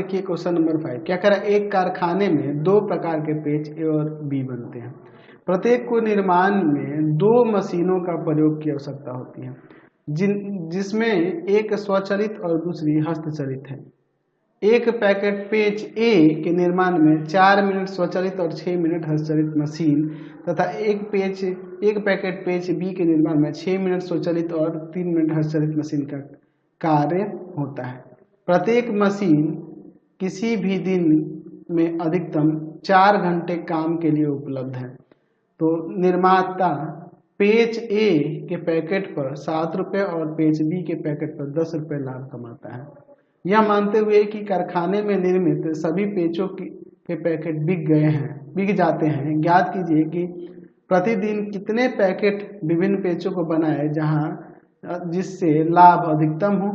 देखिए question number 5 क्या कह रहा है, एक कारखाने में दो प्रकार के पेच ए और बी बनते हैं। प्रत्येक को निर्माण में दो मशीनों का प्रयोग की आवश्यकता होती है, जिसमें एक स्वचालित और दूसरी हस्तचलित है। एक पैकेट पेच ए के निर्माण में 4 मिनट स्वचालित और 6 मिनट हस्तचलित मशीन तथा एक पैकेट पेच बी के निर्माण में 6 मिनट स्वचालित और 3 मिनट हस्तचलित मशीन का कार्य होता है। प्रत्येक मशीन किसी भी दिन में अधिकतम 4 घंटे काम के लिए उपलब्ध है। तो निर्माता पेच ए के पैकेट पर 7 रुपये और पेच बी के पैकेट पर 10 रुपये लाभ कमाता है। यह मानते हुए कि कारखाने में निर्मित सभी पेचों के पैकेट बिक जाते हैं, ज्ञात कीजिए कि प्रतिदिन कितने पैकेट विभिन्न पेचों को बनाए जिससे लाभ अधिकतम हो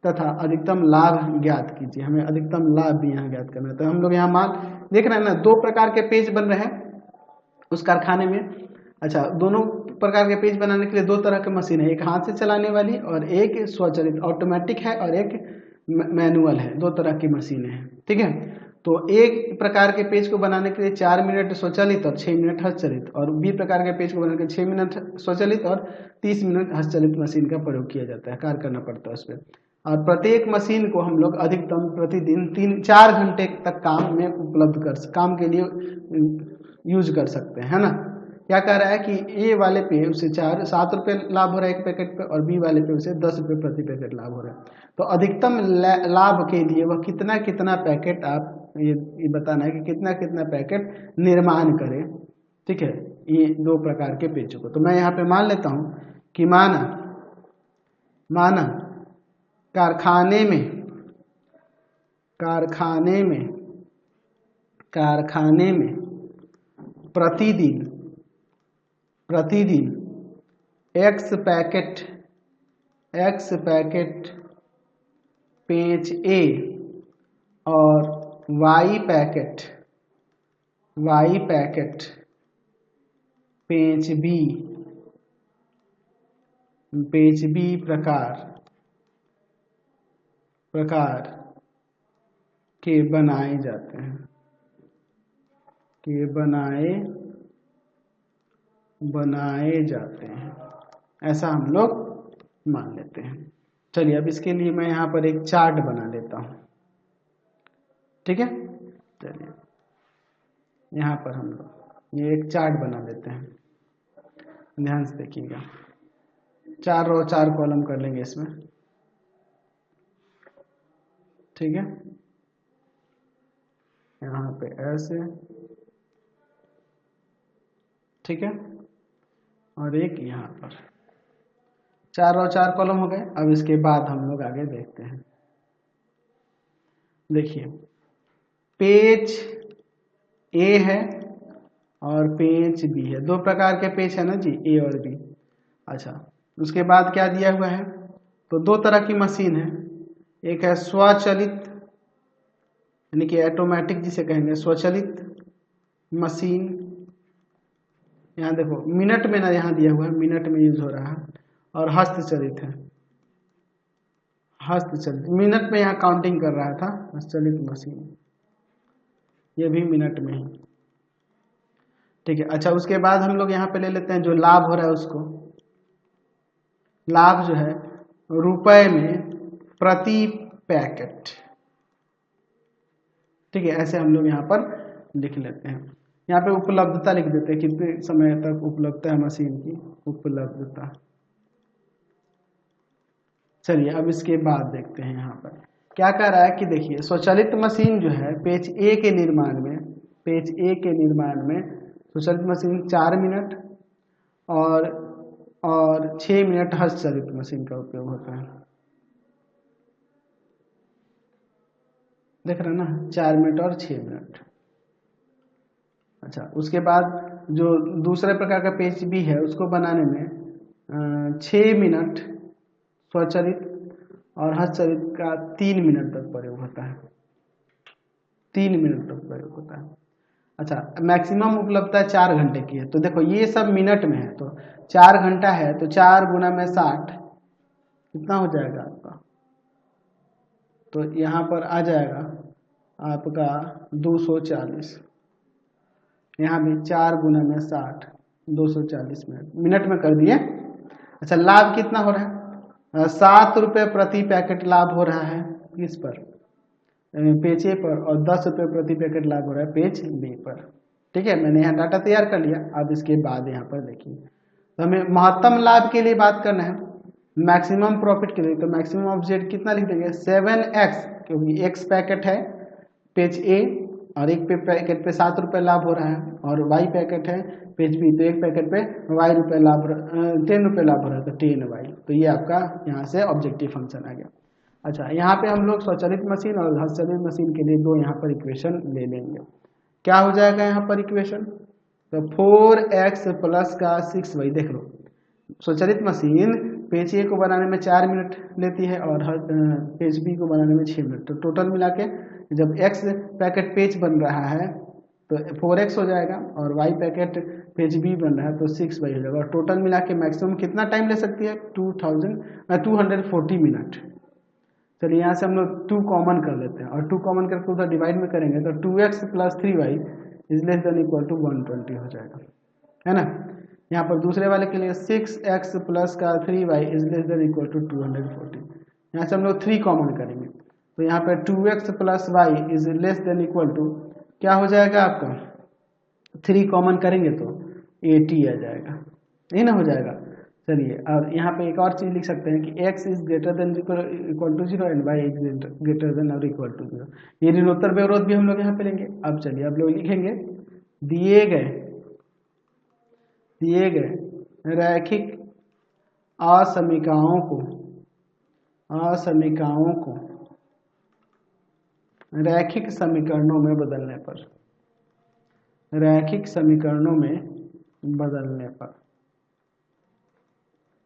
तथा अधिकतम लाभ ज्ञात कीजिए। हमें अधिकतम लाभ भी यहाँ ज्ञात करना है। तो हम लोग यहाँ मान देख रहे हैं ना, दो प्रकार के पेज बन रहे हैं उस कारखाने में। अच्छा, दोनों प्रकार के पेज बनाने के लिए दो तरह की मशीन है, एक हाथ से चलाने वाली और एक स्वचालित ऑटोमेटिक है और एक मैनुअल है। दो तरह की मशीनें हैं, ठीक है। तो एक प्रकार के पेज को बनाने के लिए 4 मिनट स्वचालित और 6 मिनट हस्तचलित, और बी प्रकार के पेज को बनाने के लिए 6 मिनट स्वचालित और 30 मिनट हस्तचलित मशीन का प्रयोग किया जाता है, कार्य करना पड़ता है उस पर। और प्रत्येक मशीन को हम लोग अधिकतम प्रतिदिन 3-4 घंटे तक काम के लिए यूज कर सकते हैं, है ना। क्या कह रहा है कि ए वाले पे उसे 7 रुपये लाभ हो रहा है एक पैकेट पे, और बी वाले पे उसे 10 रुपये प्रति पैकेट लाभ हो रहा है। तो अधिकतम लाभ के लिए वह कितना पैकेट, आप ये बताना है कि कितना पैकेट निर्माण करें, ठीक है, ये दो प्रकार के पेचों को। तो मैं यहाँ पे मान लेता हूँ कि माना कारखाने में प्रतिदिन x पैकेट पेच ए और y पैकेट पेच बी प्रकार के बनाए जाते हैं, ऐसा हम लोग मान लेते हैं। चलिए, अब इसके लिए मैं यहाँ पर एक चार्ट बना लेता हूँ, ठीक है। चलिए यहाँ पर हम लोग ये एक चार्ट बना लेते हैं, ध्यान से देखिएगा। 4 रो 4 कॉलम कर लेंगे इसमें, ठीक है। यहाँ पे ऐसे, ठीक है, और एक यहाँ पर। 4 रो 4 कॉलम हो गए। अब इसके बाद हम लोग आगे देखते हैं। देखिए, पेज ए है और पेज बी है, दो प्रकार के पेज है ना जी, ए और बी। अच्छा, उसके बाद क्या दिया हुआ है, तो दो तरह की मशीन है, एक है स्वचालित यानी कि ऑटोमेटिक जिसे कहेंगे, स्वचालित मशीन। यहाँ देखो मिनट में ना, यहाँ दिया हुआ है मिनट में यूज हो रहा है, और हस्तचलित है, मिनट में यहाँ काउंटिंग कर रहा था हस्तचलित मशीन, ये भी मिनट में ही, ठीक है। अच्छा, उसके बाद हम लोग यहाँ पे ले लेते हैं जो लाभ हो रहा है उसको, लाभ जो है रुपए में प्रति पैकेट, ठीक है, ऐसे हम लोग यहाँ पर लिख लेते हैं। यहाँ पे उपलब्धता लिख देते हैं, कितने समय तक उपलब्धता है मशीन की, उपलब्धता। चलिए, अब इसके बाद देखते हैं यहाँ पर क्या कह रहा है कि देखिए, स्वचालित मशीन जो है पेज ए के निर्माण में स्वचालित मशीन 4 मिनट और 6 मिनट हस्तचलित मशीन का उपयोग होता है। देख रहे हैं ना, 4 मिनट और 6 मिनट। अच्छा, उसके बाद जो दूसरे प्रकार का पेज बी है उसको बनाने में 6 मिनट स्वचालित और हस्तचलित का 3 मिनट तक प्रयोग होता है, 3 मिनट तक प्रयोग होता है। अच्छा, मैक्सिमम उपलब्धता 4 घंटे की है। तो देखो ये सब मिनट में है, तो 4 घंटा है तो 4 गुना में 60 कितना हो जाएगा आपका तो यहाँ पर आ जाएगा आपका 240। यहाँ भी 4 गुना में 60, 240 मिनट में कर दिए। अच्छा, लाभ कितना हो रहा है? 7 रुपये प्रति पैकेट लाभ हो रहा है इस पर, पेज ए पर, और 10 रुपये प्रति पैकेट लाभ हो रहा है पेज बी पर। ठीक है, मैंने यहाँ डाटा तैयार कर लिया। अब इसके बाद यहाँ पर देखिए, तो हमें महत्तम लाभ के लिए बात करना है, मैक्सिमम प्रॉफिट के लिए। तो मैक्सिमम ऑफ जेड कितना लिख देंगे? 7x, क्योंकि x पैकेट है पेज ए और एक पैकेट पे 7 रुपये लाभ हो रहा है, और y पैकेट है पेज बी, तो एक पैकेट पे y रुपये लाभ 10 रुपये लाभ हो रहा है, तो 10y। तो ये आपका यहाँ से ऑब्जेक्टिव फंक्शन आ गया। अच्छा, यहाँ पे हम लोग स्वचालित मशीन और हस्तचालित मशीन के लिए दो यहाँ पर इक्वेशन ले लेंगे। क्या हो जाएगा यहाँ पर इक्वेशन? तो 4x प्लस का 6y, देख लो स्वचालित मशीन पेज ए को बनाने में 4 मिनट लेती है और पेज बी को बनाने में 6 मिनट। तो टोटल मिला के जब x पैकेट पेज बन रहा है तो 4x हो जाएगा, और y पैकेट पेज बी बन रहा है तो 6y हो जाएगा, और टोटल मिला के मैक्सिमम कितना टाइम ले सकती है? 240 मिनट। चलिए यहाँ से हम लोग 2 कॉमन कर लेते हैं, और 2 कॉमन करके उधर डिवाइड में करेंगे तो 2x plus 3y is less than equal to 120 हो जाएगा, है ना। यहाँ पर दूसरे वाले के लिए 6x प्लस का 3y is less than equal to 240। यहाँ से हम लोग 3 कॉमन करेंगे तो यहाँ पर 2x plus y is less than equal to क्या हो जाएगा आपका? 3 कॉमन करेंगे तो 80 आ जाएगा, यही ना हो जाएगा। चलिए, और यहाँ पे एक और चीज़ लिख सकते हैं कि x is greater than equal to 0 and y is greater than और इक्वल टू 0। ये ऋणोत्तर व्यवरोध भी हम लोग यहाँ पे लेंगे। अब चलिए आप लोग लिखेंगे, दिए गए रैखिक असमीकाओं को रैखिक समीकरणों में बदलने पर,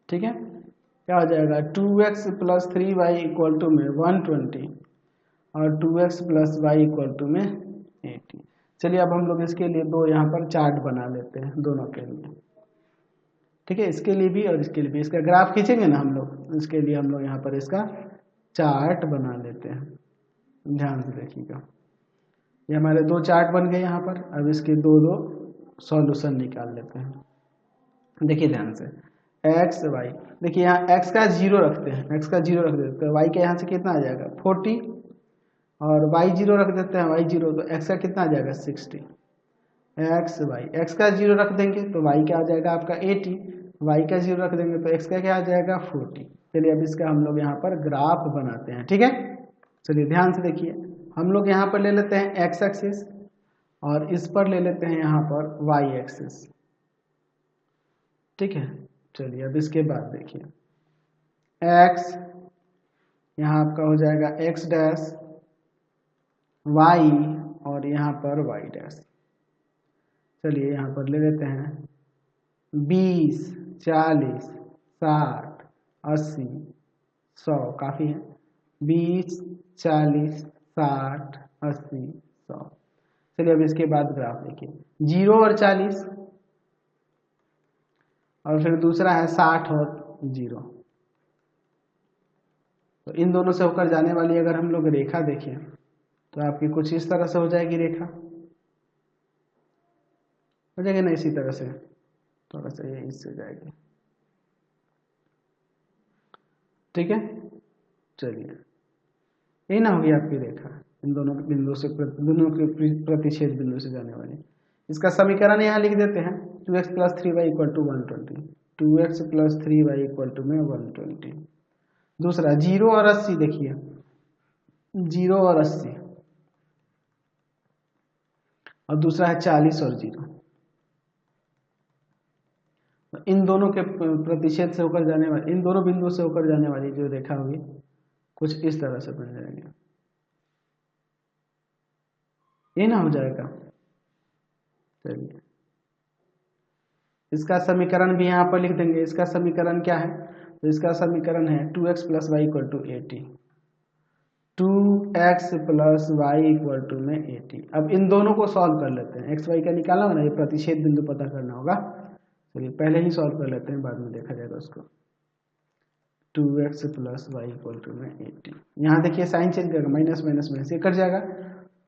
ठीक है, क्या हो जाएगा? 2x plus 3y equal to में 120 और 2x plus y equal to में 80। चलिए अब हम लोग इसके लिए दो यहाँ पर चार्ट बना लेते हैं दोनों के लिए, ठीक है, इसके लिए भी और इसके लिए भी। इसका ग्राफ खींचेंगे ना हम लोग, इसके लिए हम लोग यहाँ पर इसका चार्ट बना लेते हैं। ध्यान से देखिएगा, ये हमारे 2 चार्ट बन गए यहाँ पर। अब इसके दो सॉल्यूशन निकाल लेते हैं। देखिए ध्यान से, एक्स वाई, देखिए यहाँ x का 0 रखते हैं, x का 0 रख देते हैं तो y का यहाँ से कितना आ जाएगा? 40, और y 0 रख देते हैं, y 0, तो x का कितना आ जाएगा? 60। एक्स वाई, x का 0 रख देंगे तो y क्या आ जाएगा आपका? 80, y का 0 रख देंगे तो x का क्या आ जाएगा? 40। चलिए अब इसका हम लोग यहाँ पर ग्राफ बनाते हैं, ठीक है। चलिए ध्यान से देखिए, हम लोग यहाँ पर ले लेते हैं x एक्सिस और इस पर ले लेते हैं यहाँ पर y एक्सिस, ठीक है। चलिए अब इसके बाद देखिए, x यहाँ आपका हो जाएगा x डैश, y और यहाँ पर y डैश। चलिए यहाँ पर ले लेते हैं 20, 40, 60, 80, 100, काफ़ी है। 20, 40, 60, 80, 100। चलिए अब इसके बाद ग्राफ देखिए, 0 और 40, और फिर दूसरा है 60 और 0। तो इन दोनों से होकर जाने वाली अगर हम लोग रेखा देखें तो आपकी कुछ इस तरह से हो जाएगी रेखा, हो जाएगी ना, इसी तरह से थोड़ा सा ये इससे जाएगी, ठीक है। चलिए ये ना होगी आपकी रेखा इन दोनों बिंदु से, दोनों के प्रतिच्छेद बिंदु से जाने वाली। इसका समीकरण यहाँ लिख देते हैं, 2x plus 3y equal to 120, 2x plus 3y equal to में 120। दूसरा 0 और 80, देखिए 0 और 80, और दूसरा है 40 और 0। इन दोनों के प्रतिच्छेद से होकर जाने वाली, इन दोनों बिंदु से होकर जाने वाली जो रेखा होगी कुछ इस तरह से बन जाएगी, ये ना हो जाएगा। चलिए इसका समीकरण भी यहाँ पर लिख देंगे। इसका समीकरण क्या है? तो इसका समीकरण है 2x plus y equal to 80, 2x plus y equal to में 80। अब इन दोनों को सॉल्व कर लेते हैं, x y का निकालना होगा ना, ये प्रतिच्छेद बिंदु पता करना होगा। चलिए पहले ही सॉल्व कर लेते हैं, बाद में देखा जाएगा उसको। 2x plus y equal to में 80। यहाँ देखिए साइन चेंज करेगा, माइनस माइनस माइनस ये कट जाएगा,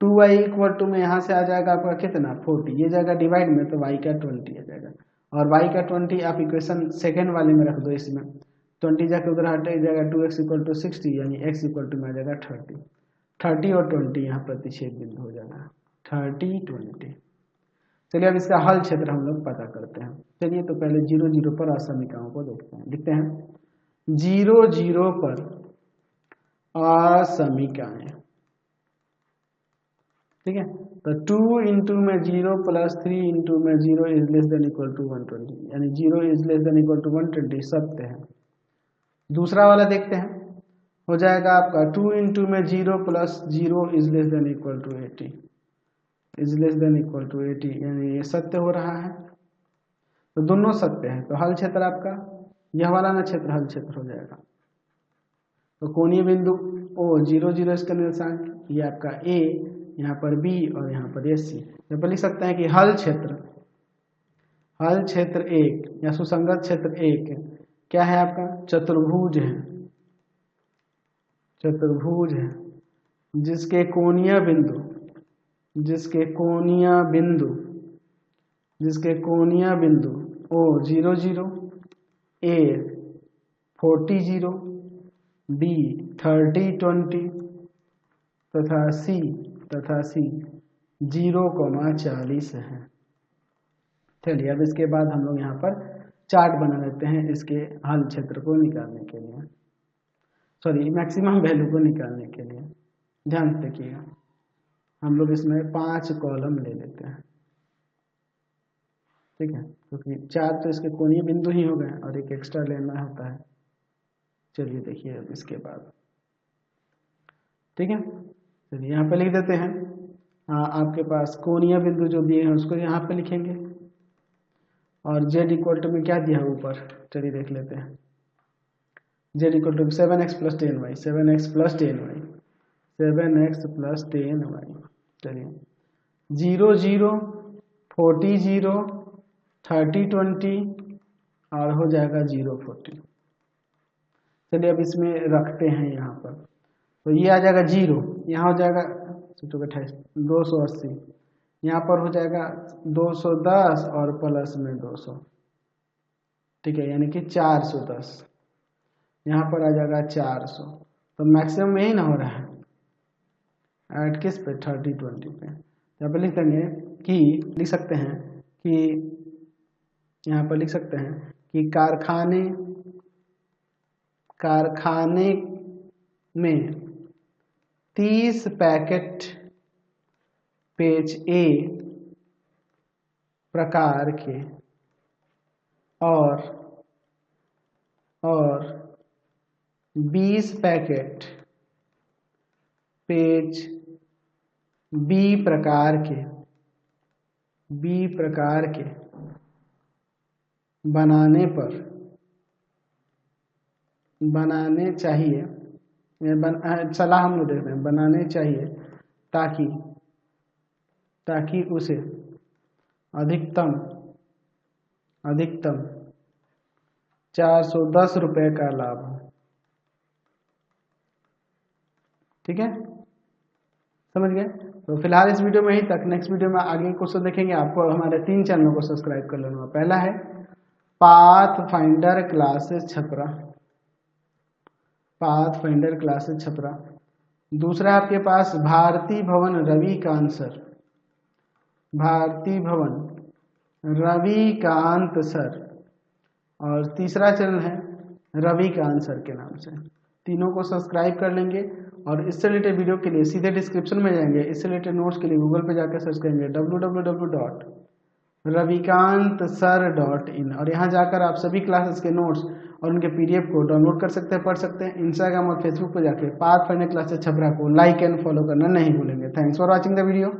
2y इक्वल टू में यहाँ से आ जाएगा आपका कितना 40, ये जाएगा डिवाइड में तो y का 20 आ जाएगा, और y का 20 आप इक्वेशन सेकेंड वाले में रख दो, इसमें 20 जाके उधर हट जाएगा, 2x इक्वल टू 60 यानी x इक्वल टू में आ जाएगा 30 और 20 यहाँ प्रतिच्छेद बिंदु हो जाएगा 30 20। चलिए अब इसका हल क्षेत्र हम लोग पता करते हैं। चलिए तो पहले 0 0 पर असमीकाओं को देखते हैं, लिखते हैं 0 0 पर असमीकाएं, ठीक है। तो 2 इंटू में 0 प्लस 3 इंटू में 0 is less than equal to 120, यानी 0 is less than equal to 120 सत्य है। दूसरा वाला देखते हैं, हो जाएगा आपका 2 इंटू में 0 plus 0 is less than equal to 80, is less than equal to 80, यानी ये सत्य हो रहा है। तो दोनों सत्य है, तो हल क्षेत्र आपका यह वाला ना क्षेत्र हल क्षेत्र हो जाएगा। तो कोणीय बिंदु O 0 0 इसका निर्देशांक, ये आपका A, यहाँ पर B और यहाँ पर AC। यहाँ पर लिख सकते हैं कि हल क्षेत्र 1 या सुसंगत क्षेत्र 1 क्या है आपका, चतुर्भुज है, चतुर्भुज है जिसके कोणीय बिंदु O 0 0, A 40 0, B 30 20 तथा C 0,40 है। चलिए अब इसके बाद हम लोग यहाँ पर चार्ट बना लेते हैं इसके हल क्षेत्र को निकालने के लिए, सॉरी मैक्सिमम वैल्यू को निकालने के लिए। ध्यान से देखिएगा, हम लोग इसमें 5 कॉलम ले लेते हैं, ठीक है, क्योंकि 4 तो इसके कोणीय बिंदु ही हो गए और एक एक्स्ट्रा लेना होता है। चलिए देखिए अब इसके बाद, ठीक है, चलिए यहाँ पे लिख देते हैं। आपके पास कोणीय बिंदु जो दिए हैं उसको यहाँ पे लिखेंगे, और z इक्वल टू में क्या दिया है ऊपर, चलिए देख लेते हैं। z equal to 7x plus 10y, 7x plus 10y, 7x plus 10y। चलिए 0 0, 40 0, 30 20 और हो जाएगा 0 40। चलिए अब इसमें रखते हैं यहाँ पर, तो ये आ जाएगा 0, यहाँ हो जाएगा 280, यहाँ पर हो जाएगा 210 और प्लस में 200, ठीक है, यानी कि 410, यहाँ पर आ जाएगा 400। तो मैक्सिमम यही ना हो रहा है, ऐड किस पे 30 20 पे। यहाँ पर लिख देंगे कि लिख सकते हैं कि यहाँ पर लिख सकते हैं कि कारखाने में 30 पैकेट पेज A प्रकार के और 20 पैकेट पेज B प्रकार के बनाने चाहिए, सलाह हम लोग देते हैं, बनाने चाहिए ताकि उसे अधिकतम 410 रुपये का लाभ हो, ठीक है, समझ गए। तो फिलहाल इस वीडियो में ही तक, नेक्स्ट वीडियो में आगे क्वेश्चन देखेंगे। आपको हमारे 3 चैनलों को सब्सक्राइब कर लेना। पहला है पाथफाइंडर क्लासेस छपरा, दूसरा आपके पास भारती भवन रविकांत सर, और तीसरा चैनल है रविकांत सर के नाम से। तीनों को सब्सक्राइब कर लेंगे और इससे रिलेटेड वीडियो के लिए सीधे डिस्क्रिप्शन में जाएंगे। इससे रिलेटेड नोट्स के लिए गूगल पे जाकर सर्च करेंगे www.ravikantsir.in, और यहाँ जाकर आप सभी क्लासेस के नोट्स और उनके PDF को डाउनलोड कर सकते हैं, पढ़ सकते हैं। इंस्टाग्राम और फेसबुक पर जाकर पाथफाइंडर क्लासेस छपरा को लाइक एंड फॉलो करना नहीं भूलेंगे। Thanks for watching the video.